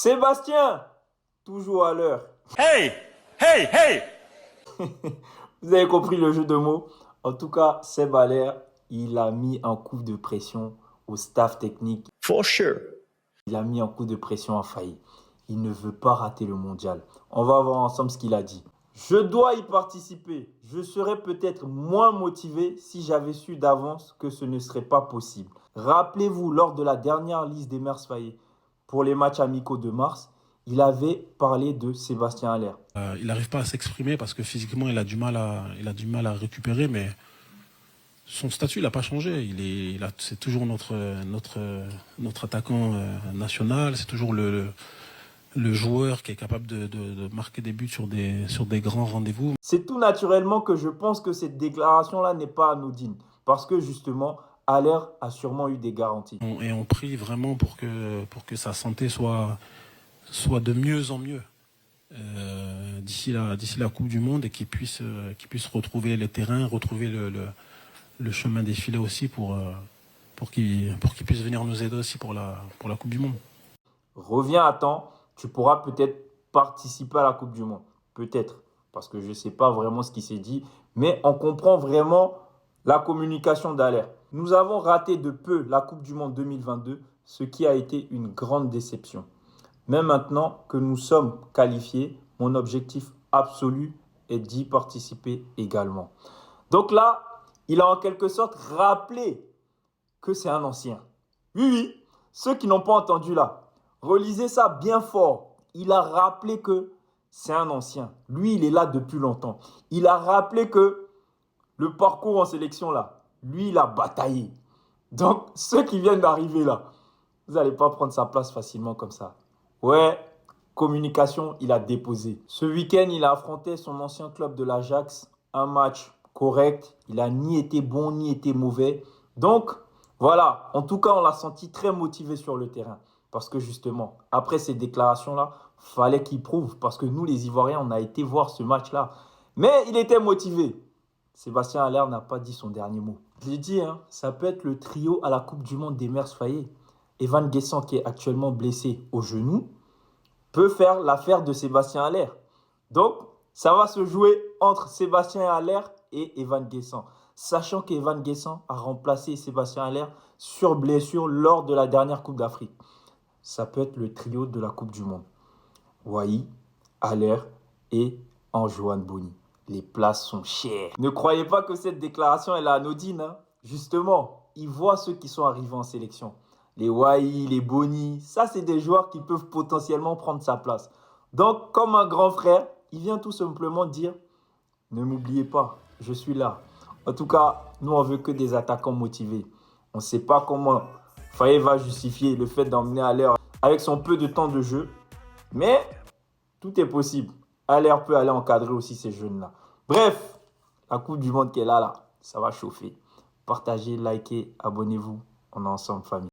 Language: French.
Sébastien, toujours à l'heure. Hey! Hey! Hey! Vous avez compris le jeu de mots. En tout cas, Seb Aller, il a mis un coup de pression au staff technique. For sure. Il a mis un coup de pression à Faye. Il ne veut pas rater le mondial. On va voir ensemble ce qu'il a dit. Je dois y participer. Je serais peut-être moins motivé si j'avais su d'avance que ce ne serait pas possible. Rappelez-vous, lors de la dernière liste des Mers Faye pour les matchs amicaux de mars, il avait parlé de Sébastien Aller. Il n'arrive pas à s'exprimer parce que physiquement il a du mal à récupérer, mais son statut n'a pas changé. C'est toujours notre attaquant national, c'est toujours le joueur qui est capable de marquer des buts sur des grands rendez-vous. C'est tout naturellement que je pense que cette déclaration-là n'est pas anodine. Parce que justement, Aller a sûrement eu des garanties. Et on prie vraiment pour que sa santé soit de mieux en mieux d'ici la Coupe du Monde et qu'il puisse retrouver les terrains, retrouver le chemin des filets aussi pour qu'il puisse venir nous aider aussi pour la Coupe du Monde. Reviens à temps, tu pourras peut-être participer à la Coupe du Monde. Peut-être, parce que je ne sais pas vraiment ce qui s'est dit, mais on comprend vraiment la communication d'Aller. Nous avons raté de peu la Coupe du Monde 2022, ce qui a été une grande déception. Mais maintenant que nous sommes qualifiés, mon objectif absolu est d'y participer également. Donc là, il a en quelque sorte rappelé que c'est un ancien. Oui, oui, ceux qui n'ont pas entendu là, relisez ça bien fort. Il a rappelé que c'est un ancien. Lui, il est là depuis longtemps. Il a rappelé que le parcours en sélection là, lui, il a bataillé. Donc, ceux qui viennent d'arriver là, vous n'allez pas prendre sa place facilement comme ça. Ouais, communication, il a déposé. Ce week-end, il a affronté son ancien club de l'Ajax. Un match correct. Il n'a ni été bon, ni été mauvais. Donc, voilà. En tout cas, on l'a senti très motivé sur le terrain. Parce que justement, après ces déclarations-là, fallait qu'il prouve. Parce que nous, les Ivoiriens, on a été voir ce match-là. Mais il était motivé. Sébastien Haller n'a pas dit son dernier mot. Je l'ai dit, hein, ça peut être le trio à la Coupe du Monde des Mers Faye. Evan Guessant, qui est actuellement blessé au genou, peut faire l'affaire de Sébastien Haller. Donc, ça va se jouer entre Sébastien Haller et Evan Guessant. Sachant qu'Evan Guessant a remplacé Sébastien Haller sur blessure lors de la dernière Coupe d'Afrique. Ça peut être le trio de la Coupe du Monde. Wai, Haller et Antoine Bonny. Les places sont chères. Ne croyez pas que cette déclaration est anodine. Hein. Justement, il voit ceux qui sont arrivés en sélection. Les Wai, les Bonny, ça c'est des joueurs qui peuvent potentiellement prendre sa place. Donc, comme un grand frère, il vient tout simplement dire « Ne m'oubliez pas, je suis là ». En tout cas, nous on veut que des attaquants motivés. On ne sait pas comment Faye va justifier le fait d'emmener Haller avec son peu de temps de jeu. Mais tout est possible. Haller peut aller encadrer aussi ces jeunes-là. Bref, la Coupe du Monde qui est là, ça va chauffer. Partagez, likez, abonnez-vous. On est ensemble, famille.